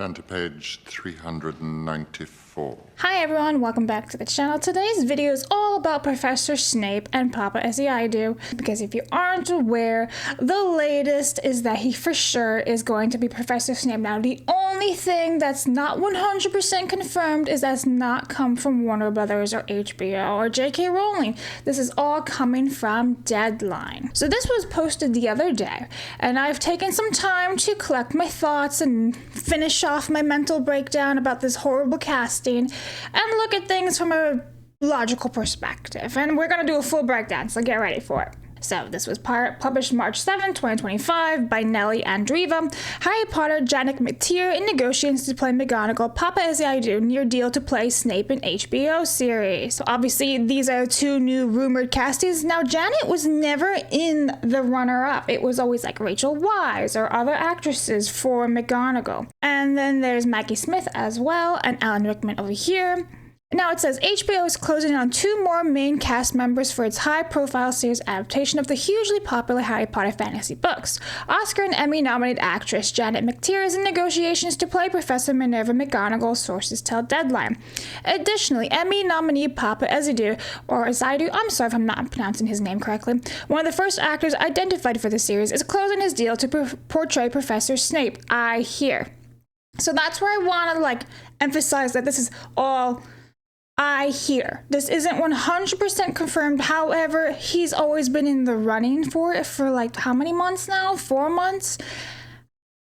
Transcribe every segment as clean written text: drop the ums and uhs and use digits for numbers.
Turn to page 394. Hi everyone, welcome back to the channel. Today's video is all about Professor Snape and Paapa Essiedu, because if you aren't aware, the latest is that he for sure is going to be Professor Snape. Now, the only thing that's not 100% confirmed is that's not come from Warner Brothers or HBO or J.K. Rowling. This is all coming from Deadline. So this was posted the other day, and I've taken some time to collect my thoughts and finish off my mental breakdown about this horrible casting and look at things from a logical perspective. And we're going to do a full breakdown, so get ready for it. So this was published March 7, 2025 by Nellie Andreeva. Harry Potter, Janet McTeer in negotiations to play McGonagall. Paapa Essiedu near deal to play Snape in HBO series. So obviously these are two new rumored castings. Now Janet was never in the runner-up. It was always like Rachel Weisz or other actresses for McGonagall. And then there's Maggie Smith as well and Alan Rickman over here. Now it says HBO is closing in on two more main cast members for its high-profile series adaptation of the hugely popular Harry Potter fantasy books. Oscar and Emmy-nominated actress Janet McTeer is in negotiations to play Professor Minerva McGonagall, sources tell Deadline. Additionally, Emmy nominee Paapa Essiedu, I'm sorry if I'm not pronouncing his name correctly, one of the first actors identified for the series, is closing his deal to portray Professor Snape, I hear. So that's where I want to emphasize that this is all I hear. This isn't 100% confirmed. However, he's always been in the running for it for how many months now? 4 months?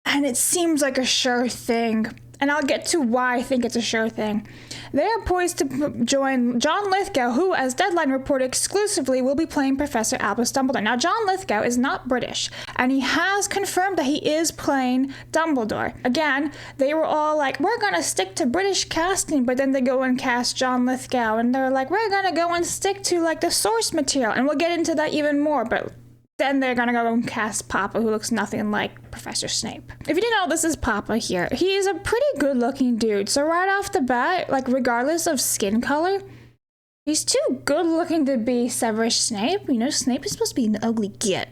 And it seems like a sure thing. And I'll get to why I think it's a sure thing. They are poised to join John Lithgow, who, as Deadline reported exclusively, will be playing Professor Albus Dumbledore. Now, John Lithgow is not British, and he has confirmed that he is playing Dumbledore. Again, they were all like, we're going to stick to British casting, but then they go and cast John Lithgow, and they're like, we're going to go and stick to the source material, and we'll get into that even more, but then they're gonna go and cast Paapa, who looks nothing like Professor Snape. If you didn't know, this is Paapa here. He's a pretty good-looking dude, so right off the bat, regardless of skin color, he's too good-looking to be Severus Snape. You know, Snape is supposed to be an ugly git.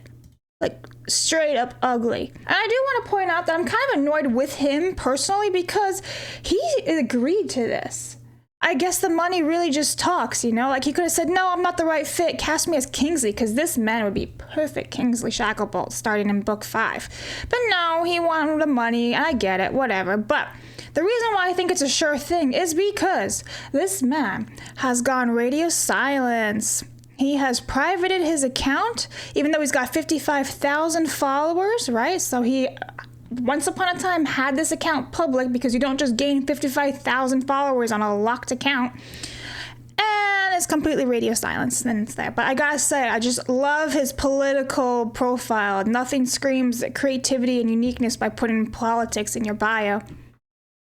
Straight up ugly. And I do want to point out that I'm kind of annoyed with him personally because he agreed to this. I guess the money really just talks, you know? He could have said, no, I'm not the right fit. Cast me as Kingsley, because this man would be perfect Kingsley Shacklebolt starting in book 5. But no, he wanted the money. I get it, whatever. But the reason why I think it's a sure thing is because this man has gone radio silence. He has privated his account, even though he's got 55,000 followers, right? So he once upon a time had this account public, because you don't just gain 55,000 followers on a locked account. And it's completely radio silence, then it's there. But I gotta say, I just love his political profile. Nothing screams creativity and uniqueness by putting politics in your bio.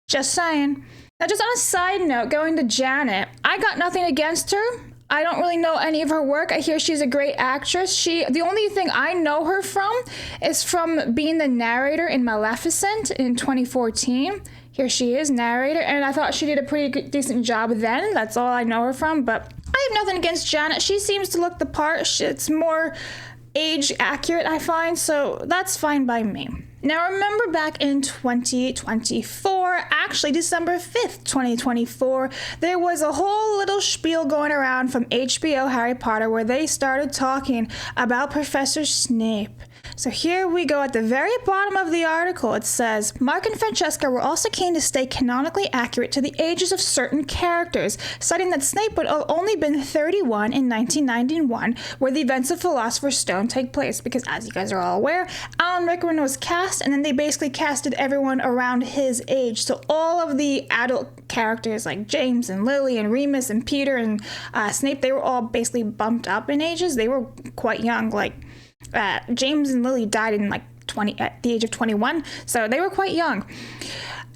Just saying. Now, just on a side note, going to Janet, I got nothing against her. I don't really know any of her work. I hear she's a great actress. The only thing I know her from is from being the narrator in Maleficent in 2014. Here she is, narrator, and I thought she did a pretty decent job then. That's all I know her from, but I have nothing against Janet. She seems to look the part. It's more age accurate, I find, so that's fine by me. Now, remember back in 2024, actually December 5th, 2024, there was a whole little spiel going around from HBO Harry Potter where they started talking about Professor Snape. So here we go at the very bottom of the article. It says, Mark and Francesca were also keen to stay canonically accurate to the ages of certain characters, citing that Snape would have only been 31 in 1991, where the events of Philosopher's Stone take place, because as you guys are all aware, Alan Rickman was cast, and then they basically casted everyone around his age. So all of the adult characters like James and Lily and Remus and Peter and Snape, they were all basically bumped up in ages. They were quite young, James and Lily died in at the age of 21, so they were quite young.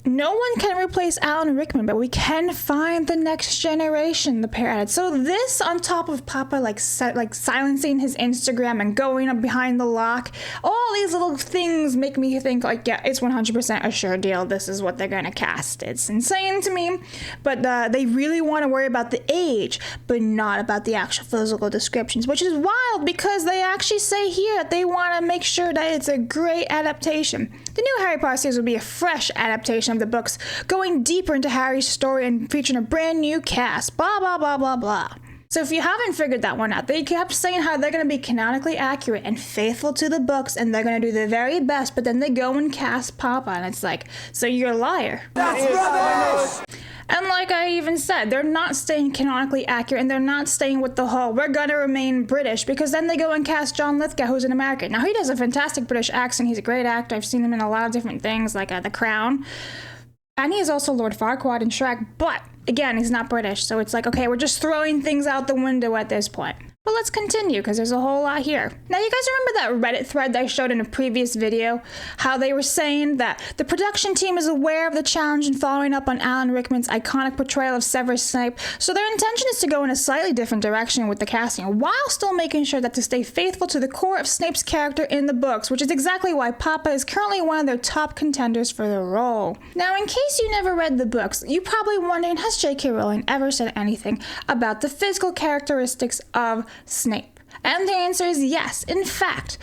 No one can replace Alan Rickman, but we can find the next generation, the pair added. So this, on top of Paapa silencing his Instagram and going up behind the lock, all these little things make me think yeah, it's 100% a sure deal. This is what they're gonna cast. It's insane to me, but they really want to worry about the age, but not about the actual physical descriptions, which is wild because they actually say here that they want to make sure that it's a great adaptation. The new Harry Potter series will be a fresh adaptation of the books, going deeper into Harry's story and featuring a brand new cast. Blah, blah, blah, blah, blah. So if you haven't figured that one out, they kept saying how they're going to be canonically accurate and faithful to the books, and they're going to do their very best, but then they go and cast Paapa, and it's like, so you're a liar. That's rubbish! And like I even said, they're not staying canonically accurate, and they're not staying with the whole, we're going to remain British, because then they go and cast John Lithgow, who's an American. Now, he does a fantastic British accent. He's a great actor. I've seen him in a lot of different things, like The Crown. And he is also Lord Farquaad in Shrek, but again, he's not British, so it's like, okay, we're just throwing things out the window at this point. But let's continue, because there's a whole lot here. Now, you guys remember that Reddit thread that I showed in a previous video? How they were saying that the production team is aware of the challenge and following up on Alan Rickman's iconic portrayal of Severus Snape, so their intention is to go in a slightly different direction with the casting, while still making sure that to stay faithful to the core of Snape's character in the books, which is exactly why Paapa is currently one of their top contenders for the role. Now, in case you never read the books, you're probably wondering, has J.K. Rowling ever said anything about the physical characteristics of Snape? And the answer is yes. In fact,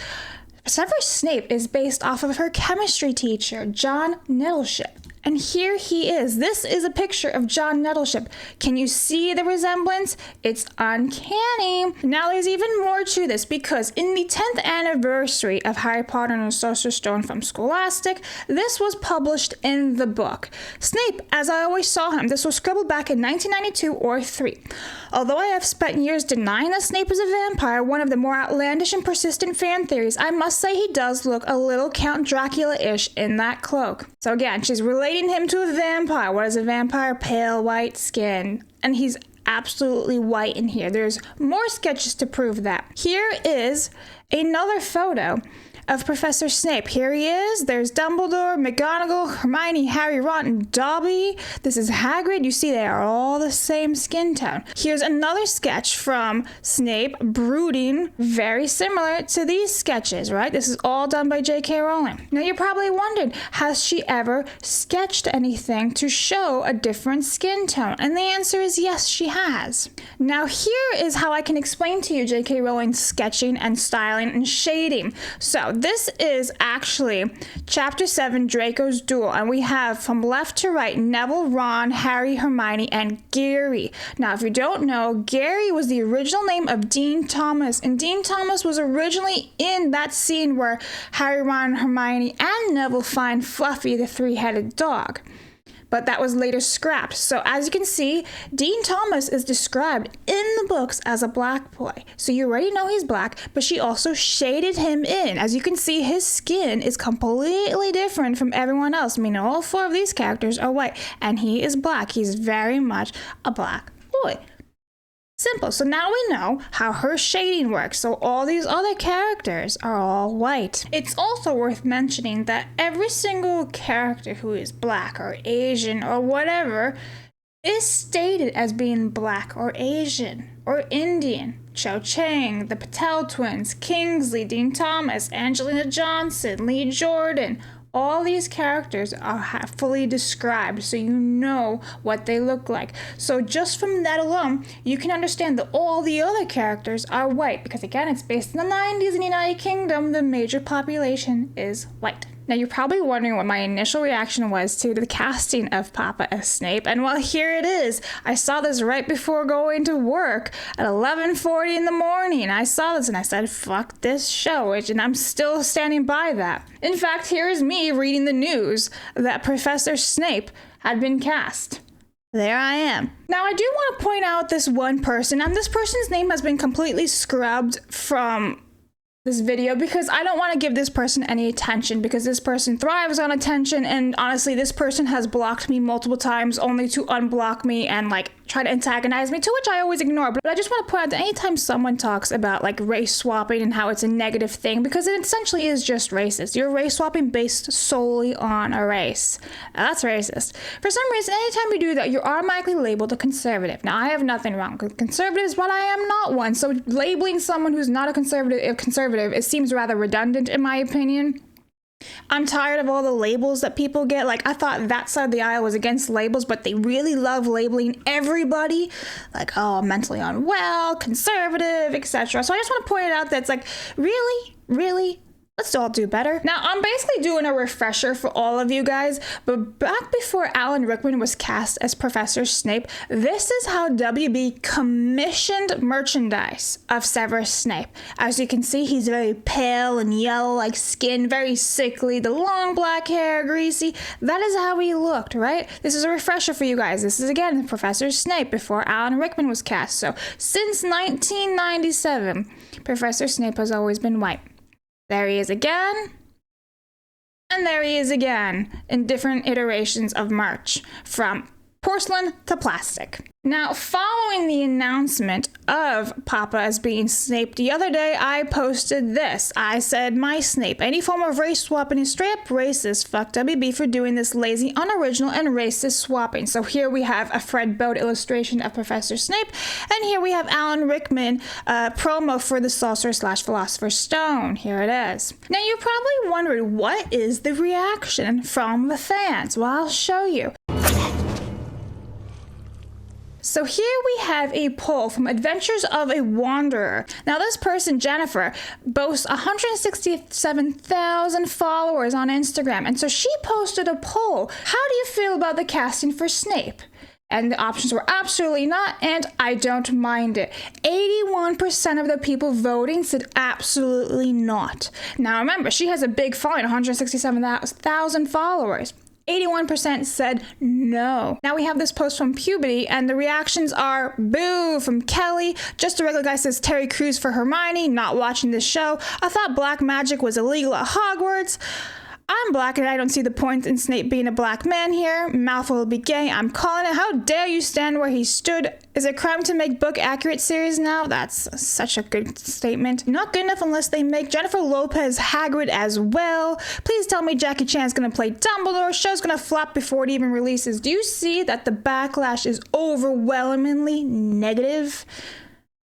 Severus Snape is based off of her chemistry teacher, John Nettleship. And here he is. This is a picture of John Nettleship. Can you see the resemblance? It's uncanny. Now there's even more to this, because in the 10th anniversary of Harry Potter and the Sorcerer's Stone from Scholastic, this was published in the book. Snape, as I always saw him, this was scribbled back in 1992 or 3. Although I have spent years denying that Snape is a vampire, one of the more outlandish and persistent fan theories, I must say he does look a little Count Dracula-ish in that cloak. So again, she's relating him to a vampire. What is a vampire? Pale white skin. And he's absolutely white in here. There's more sketches to prove that. Here is another photo of Professor Snape. Here he is. There's Dumbledore, McGonagall, Hermione, Harry, Ron, and Dobby. This is Hagrid. You see they are all the same skin tone. Here's another sketch from Snape brooding, very similar to these sketches, right? This is all done by J.K. Rowling. Now you're probably wondering, has she ever sketched anything to show a different skin tone? And the answer is yes, she has. Now here is how I can explain to you J.K. Rowling's sketching and styling and shading. So this is actually Chapter 7, Draco's Duel, and we have from left to right Neville, Ron, Harry, Hermione, and Gary. Now, if you don't know, Gary was the original name of Dean Thomas, and Dean Thomas was originally in that scene where Harry, Ron, Hermione, and Neville find Fluffy, the three-headed dog. But that was later scrapped. So as you can see, Dean Thomas is described in the books as a black boy. So you already know he's black, but she also shaded him in. As you can see, his skin is completely different from everyone else. I mean, all 4 of these characters are white, and he is black. He's very much a black boy. Simple. So now we know how her shading works. So all these other characters are all white. It's also worth mentioning that every single character who is black or Asian or whatever is stated as being black or Asian or Indian. Cho Chang, the Patel twins, Kingsley, Dean Thomas, Angelina Johnson, Lee Jordan. All these characters are fully described, so you know what they look like. So just from that alone, you can understand that all the other characters are white, because again, it's based in the 90s in the United Kingdom. The major population is white. Now, you're probably wondering what my initial reaction was to the casting of Paapa as Snape, and well, here it is. I saw this right before going to work at 11:40 in the morning. I saw this and I said, fuck this show, and I'm still standing by that. In fact, here is me reading the news that Professor Snape had been cast. There I am. Now, I do want to point out this one person, and this person's name has been completely scrubbed from this video because I don't want to give this person any attention, because this person thrives on attention, and honestly, this person has blocked me multiple times only to unblock me and like try to antagonize me, to which I always ignore. But I just want to point out that anytime someone talks about like race swapping and how it's a negative thing, because it essentially is just racist. You're race swapping based solely on a race. That's racist. For some reason, anytime you do that, you're automatically labeled a conservative. Now, I have nothing wrong with conservatives, but I am not one. So labeling someone who's not a conservative, it seems rather redundant in my opinion. I'm tired of all the labels that people get. Like, I thought that side of the aisle was against labels, but they really love labeling everybody like, oh, mentally unwell, conservative, etc. So I just want to point it out that it's like, really? Let's all do better. Now, I'm basically doing a refresher for all of you guys, but back before Alan Rickman was cast as Professor Snape, this is how WB commissioned merchandise of Severus Snape. As you can see, he's very pale and yellow-like skin, very sickly, the long black hair, greasy. That is how he looked, right? This is a refresher for you guys. This is, again, Professor Snape before Alan Rickman was cast. So, since 1997, Professor Snape has always been white. There he is again, and there he is again, in different iterations of merch, from porcelain to plastic. Now, following the announcement of Paapa as being Snape the other day, I posted this. I said, my Snape, any form of race swapping is straight up racist. Fuck WB for doing this lazy, unoriginal, and racist swapping. So here we have a Fred Bode illustration of Professor Snape, and here we have Alan Rickman promo for the Sorcerer/Philosopher's Stone. Here it is. Now, you probably wondered, what is the reaction from the fans? Well, I'll show you. So here we have a poll from Adventures of a Wanderer. Now this person, Jennifer, boasts 167,000 followers on Instagram. And so she posted a poll. How do you feel about the casting for Snape? And the options were absolutely not, and I don't mind it. 81% of the people voting said absolutely not. Now remember, she has a big following, 167,000 followers. 81% said no. Now we have this post from Puberty, and the reactions are boo from Kelly. Just a regular guy says Terry Crews for Hermione, not watching this show. I thought black magic was illegal at Hogwarts. I'm black and I don't see the point in Snape being a black man here. Malfoy will be gay. I'm calling it. How dare you stand where he stood? Is it a crime to make book accurate series now? That's such a good statement. Not good enough unless they make Jennifer Lopez Hagrid as well. Please tell me Jackie Chan's gonna play Dumbledore. Show's gonna flop before it even releases. Do you see that the backlash is overwhelmingly negative?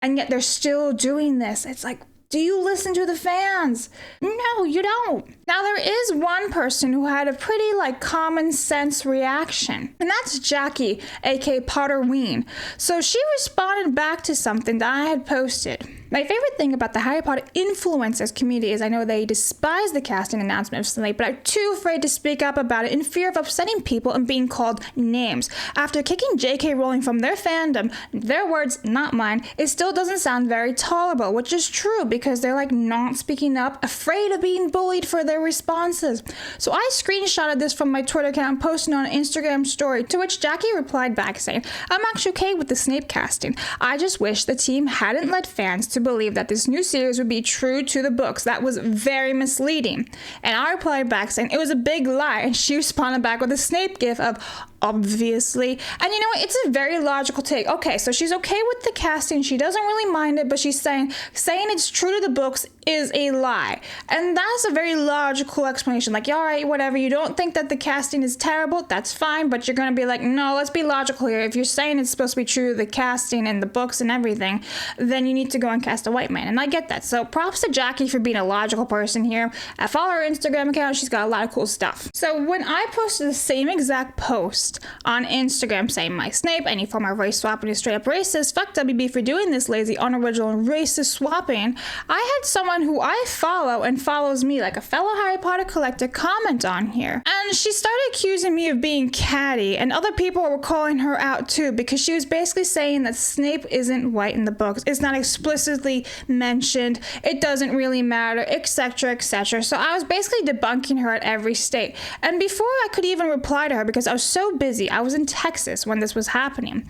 And yet they're still doing this. It's like, do you listen to the fans? No, you don't. Now, there is one person who had a pretty, common sense reaction, and that's Jackie, aka Potterween. So she responded back to something that I had posted. My favorite thing about the Harry Potter influencers community is I know they despise the casting announcement of Snape, but are too afraid to speak up about it in fear of upsetting people and being called names. After kicking J.K. Rowling from their fandom, their words, not mine, it still doesn't sound very tolerable, which is true because they're not speaking up, afraid of being bullied for their responses. So I screenshotted this from my Twitter account and posted on an Instagram story, to which Jackie replied back saying, I'm actually okay with the Snape casting. I just wish the team hadn't led fans to believe that this new series would be true to the books. That was very misleading. And I replied back saying it was a big lie, and she responded back with a Snape gif of obviously. And you know what? It's a very logical take. Okay, so she's okay with the casting. She doesn't really mind it, but she's saying it's true to the books is a lie. And that's a very logical explanation. All right, whatever. You don't think that the casting is terrible? That's fine, but you're going to be like, no, let's be logical here. If you're saying it's supposed to be true to the casting and the books and everything, then you need to go and cast a white man. And I get that. So props to Jackie for being a logical person here. I follow her Instagram account. She's got a lot of cool stuff. So when I posted the same exact post on Instagram saying my Snape, any form of race swapping is straight up racist, fuck WB for doing this lazy, unoriginal, and racist swapping, I had someone who I follow and follows me, like a fellow Harry Potter collector, comment on here. And she started accusing me of being catty, and other people were calling her out too, because she was basically saying that Snape isn't white in the books. It's not explicitly mentioned. It doesn't really matter, etc., etc. So I was basically debunking her at every state. And before I could even reply to her, because I was so busy, I was in Texas when this was happening.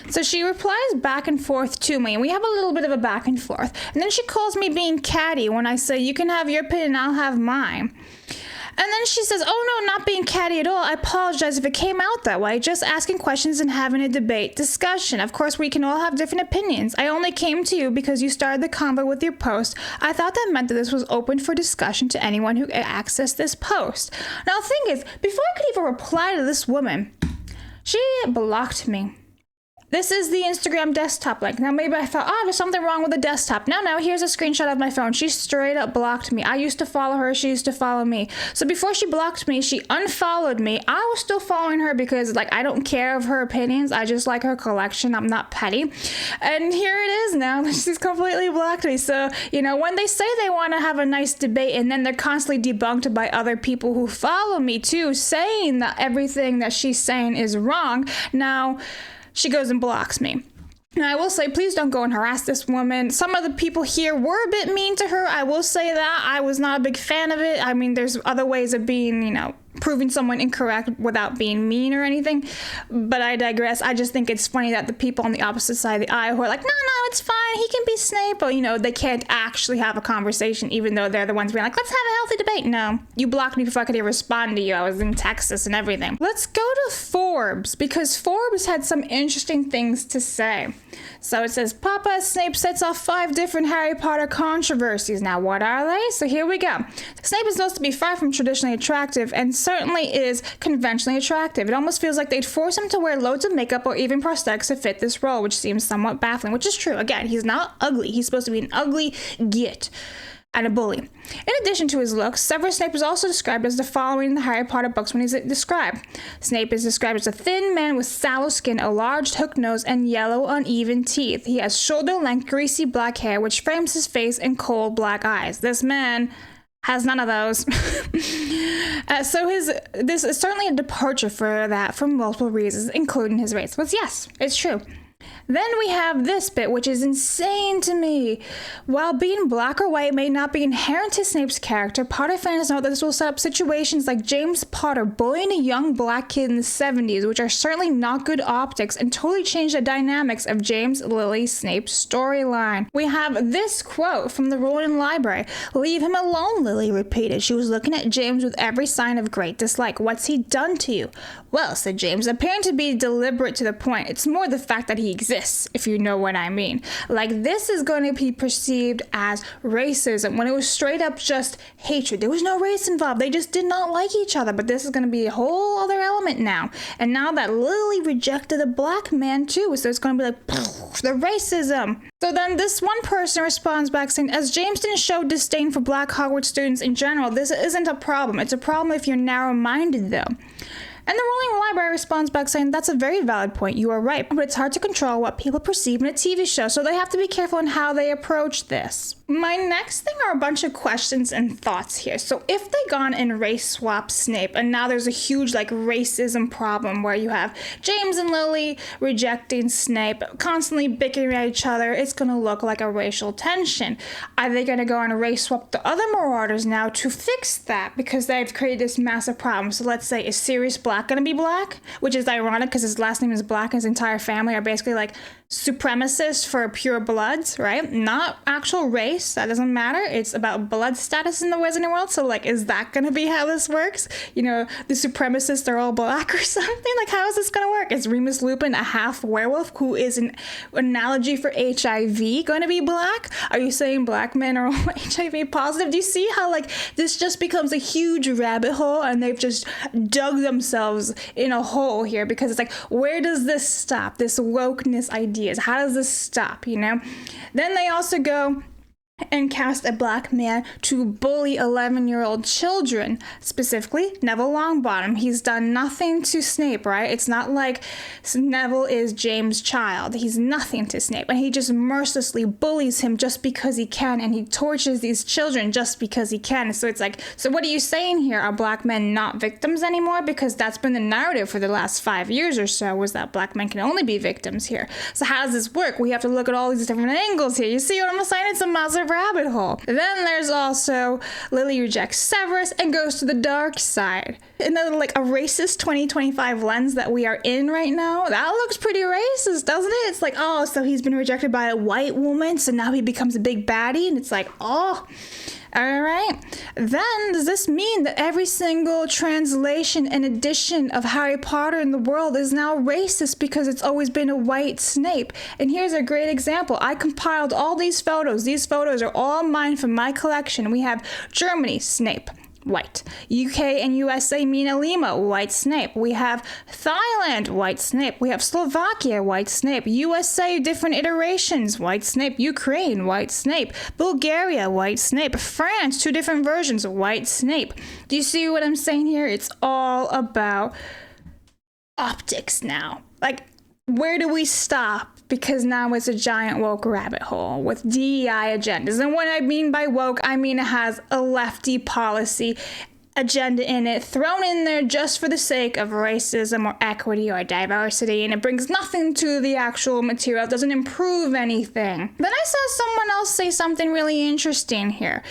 So she replies back and forth to me, and we have a little bit of a back and forth. And then she calls me being catty when I say, you can have your opinion, I'll have mine. And then she says, oh no, not being catty at all. I apologize if it came out that way. Just asking questions and having a debate, discussion. Of course, we can all have different opinions. I only came to you because you started the convo with your post. I thought that meant that this was open for discussion to anyone who accessed this post. Now, the thing is, before I could even reply to this woman, she blocked me. This is the Instagram desktop link. Now, maybe I thought, there's something wrong with the desktop. No, here's a screenshot of my phone. She straight up blocked me. I used to follow her. She used to follow me. So before she blocked me, she unfollowed me. I was still following her because, I don't care of her opinions. I just like her collection. I'm not petty. And here it is now. She's completely blocked me. So, when they say they want to have a nice debate and then they're constantly debunked by other people who follow me too, saying that everything that she's saying is wrong, now she goes and blocks me. Now, I will say, please don't go and harass this woman. Some of the people here were a bit mean to her. I will say that. I was not a big fan of it. I mean, there's other ways of being, proving someone incorrect without being mean or anything. But I digress. I just think it's funny that the people on the opposite side of the aisle who are like, no, it's fine. He can be Snape. But, they can't actually have a conversation, even though they're the ones being like, let's have a healthy debate. No, you blocked me before I could even respond to you. I was in Texas and everything. Let's go to Forbes, because Forbes had some interesting things to say. So it says, Paapa Snape sets off 5 different Harry Potter controversies. Now, what are they? So here we go. Snape is supposed to be far from traditionally attractive and certainly is conventionally attractive. It almost feels like they'd force him to wear loads of makeup or even prosthetics to fit this role, which seems somewhat baffling, which is true. Again, he's not ugly. He's supposed to be an ugly git and a bully. In addition to his looks, Severus Snape is also described as the following in the Harry Potter books when he's described. Snape is described as a thin man with sallow skin, a large hooked nose, and yellow uneven teeth. He has shoulder-length greasy black hair which frames his face and cold black eyes. This man has none of those. So this is certainly a departure for multiple reasons, including his race. But yes, it's true. Then we have this bit, which is insane to me. While being black or white may not be inherent to Snape's character, Potter fans know that this will set up situations like James Potter bullying a young black kid in the 70s, which are certainly not good optics and totally change the dynamics of James Lily Snape's storyline. We have this quote from the Rowan Library. "Leave him alone," Lily repeated. She was looking at James with every sign of great dislike. "What's he done to you?" "Well," said James, appearing to be deliberate to the point. "It's more the fact that he exists, if you know what I mean." This is going to be perceived as racism when it was straight up just hatred. There was no race involved. They just did not like each other. But this is going to be a whole other element now. And now that Lily rejected a black man too, so it's going to be like, the racism. So then this one person responds back saying, as James didn't show disdain for black Hogwarts students in general, this isn't a problem. It's a problem if you're narrow-minded though. And the Rolling Library responds back saying, that's a very valid point, you are right, but it's hard to control what people perceive in a TV show, so they have to be careful in how they approach this. My next thing are a bunch of questions and thoughts here. So if they gone and race swap Snape, and now there's a huge racism problem where you have James and Lily rejecting Snape, constantly bickering at each other, it's going to look like a racial tension. Are they going to go and race swap the other Marauders now to fix that? Because they've created this massive problem. So let's say, is Sirius Black going to be black? Which is ironic because his last name is Black and his entire family are basically supremacists for pure bloods, right? Not actual race. That doesn't matter. It's about blood status in the Wizarding world. So is that going to be how this works? The supremacists are all black or something? How is this going to work? Is Remus Lupin a half werewolf who is an analogy for HIV going to be black? Are you saying black men are all HIV positive? Do you see how this just becomes a huge rabbit hole and they've just dug themselves in a hole here because it's where does this stop? This wokeness ideas. How does this stop, Then they also go and cast a black man to bully 11-year-old children, specifically Neville Longbottom. He's done nothing to Snape, right? It's not like Neville is James' child. He's nothing to Snape, and he just mercilessly bullies him just because he can, and he tortures these children just because he can. So it's so what are you saying here? Are black men not victims anymore? Because that's been the narrative for the last 5 years or so, was that black men can only be victims here. So how does this work? We have to look at all these different angles here. You see what I'm saying? It's a massive rabbit hole. Then there's also Lily rejects Severus and goes to the dark side. Another a racist 2025 lens that we are in right now. That looks pretty racist, doesn't it? It's so he's been rejected by a white woman, so now he becomes a big baddie, and it's oh. All right. Then does this mean that every single translation and edition of Harry Potter in the world is now racist because it's always been a white Snape? And here's a great example. I compiled all these photos. These photos are all mine from my collection. We have Germany, Snape. white. UK and USA, Mina Lima, white Snape. We have Thailand, white Snape. We have Slovakia, white Snape. USA, different iterations, white Snape. Ukraine, white Snape. Bulgaria, white Snape. France, 2 different versions, white Snape. Do you see what I'm saying here? It's all about optics now. Like, where do we stop? Because now it's a giant woke rabbit hole with DEI agendas. And what I mean by woke, I mean it has a lefty policy agenda in it, thrown in there just for the sake of racism or equity or diversity, and it brings nothing to the actual material. It doesn't improve anything. Then I saw someone else say something really interesting here.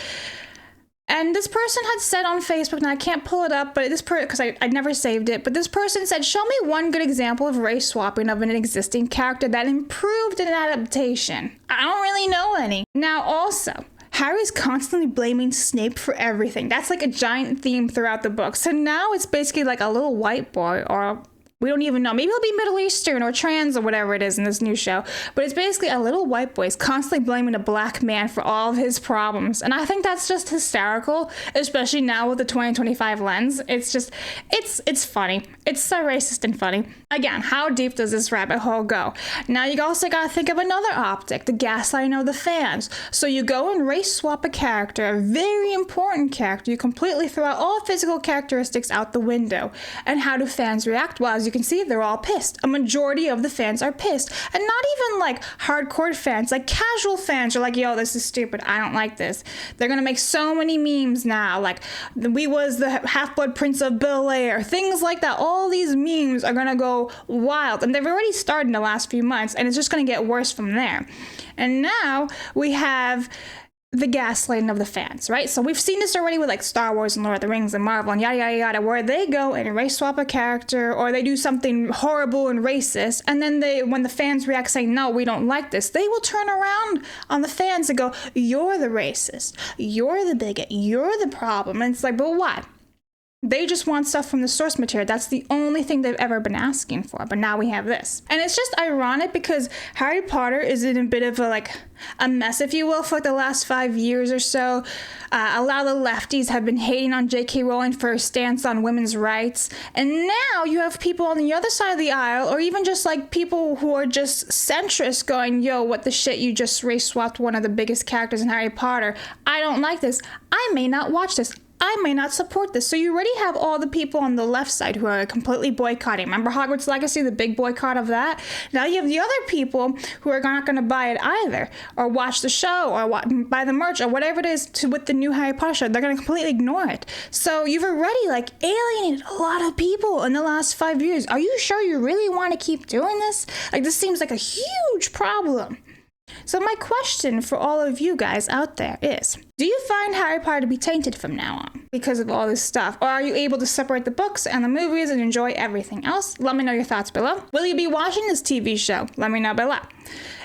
And this person had said on Facebook, and I can't pull it up, but because I'd never saved it, but this person said, show me one good example of race swapping of an existing character that improved an adaptation. I don't really know any. Now also, Harry's constantly blaming Snape for everything. That's like a giant theme throughout the book. So now it's basically like a little white boy, or we don't even know. Maybe he'll be Middle Eastern or trans or whatever it is in this new show. But it's basically a little white boy is constantly blaming a black man for all of his problems. And I think that's just hysterical, especially now with the 2025 lens. It's just, it's funny. It's so racist and funny. Again, how deep does this rabbit hole go? Now you also gotta think of another optic, the gaslighting of the fans. So you go and race swap a character, a very important character. You completely throw out all physical characteristics out the window. And how do fans react? Well, as you can see, they're all pissed. A majority of the fans are pissed. And not even like hardcore fans, like casual fans are like, yo, this is stupid. I don't like this. They're gonna make so many memes now, like we was the Half-Blood Prince of Bel-Air, things like that. All these memes are gonna go wild, and they've already started in the last few months, and it's just gonna get worse from there. And now we have the gaslighting of the fans, right? So we've seen this already with like Star Wars and Lord of the Rings and Marvel and yada yada yada, where they go and race swap a character or they do something horrible and racist, and then when the fans react saying, no, we don't like this, they will turn around on the fans and go, you're the racist, you're the bigot, you're the problem. And it's like, but why? They just want stuff from the source material. That's the only thing they've ever been asking for. But now we have this. And it's just ironic because Harry Potter is in a bit of a mess, if you will, for like the last 5 years or so. A lot of the lefties have been hating on J.K. Rowling for her stance on women's rights. And now you have people on the other side of the aisle, or even just like people who are just centrist going, yo, what the shit, you just race swapped one of the biggest characters in Harry Potter. I don't like this. I may not watch this. I may not support this. So you already have all the people on the left side who are completely boycotting. Remember Hogwarts Legacy, the big boycott of that? Now you have the other people who are not going to buy it either, or watch the show, or buy the merch, or whatever it is with the new Harry Potter show. They're going to completely ignore it. So you've already alienated a lot of people in the last 5 years. Are you sure you really want to keep doing this? This seems like a huge problem. So my question for all of you guys out there is, do you find Harry Potter to be tainted from now on because of all this stuff? Or are you able to separate the books and the movies and enjoy everything else? Let me know your thoughts below. Will you be watching this TV show? Let me know below.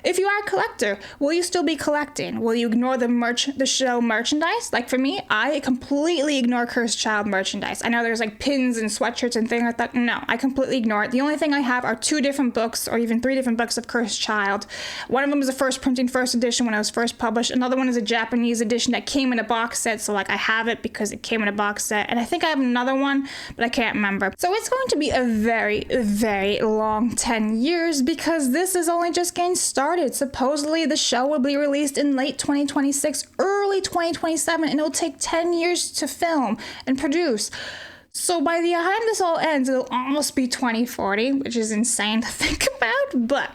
If you are a collector, will you still be collecting? Will you ignore the show merchandise? Like for me, I completely ignore Cursed Child merchandise. I know there's pins and sweatshirts and things like that. No, I completely ignore it. The only thing I have are 2 different books, or even 3 different books of Cursed Child. One of them is the first printing, first edition when it was first published. Another one is a Japanese edition that came in a box set. So I have it because it came in a box set. And I think I have another one, but I can't remember. So it's going to be a very, very long 10 years because this is only just getting started. Supposedly the show will be released in late 2026, early 2027, and it'll take 10 years to film and produce. So by the time this all ends, it'll almost be 2040, which is insane to think about, but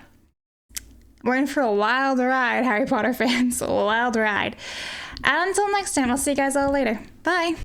we're in for a wild ride, Harry Potter fans, a wild ride. And until next time, I'll see you guys all later. Bye.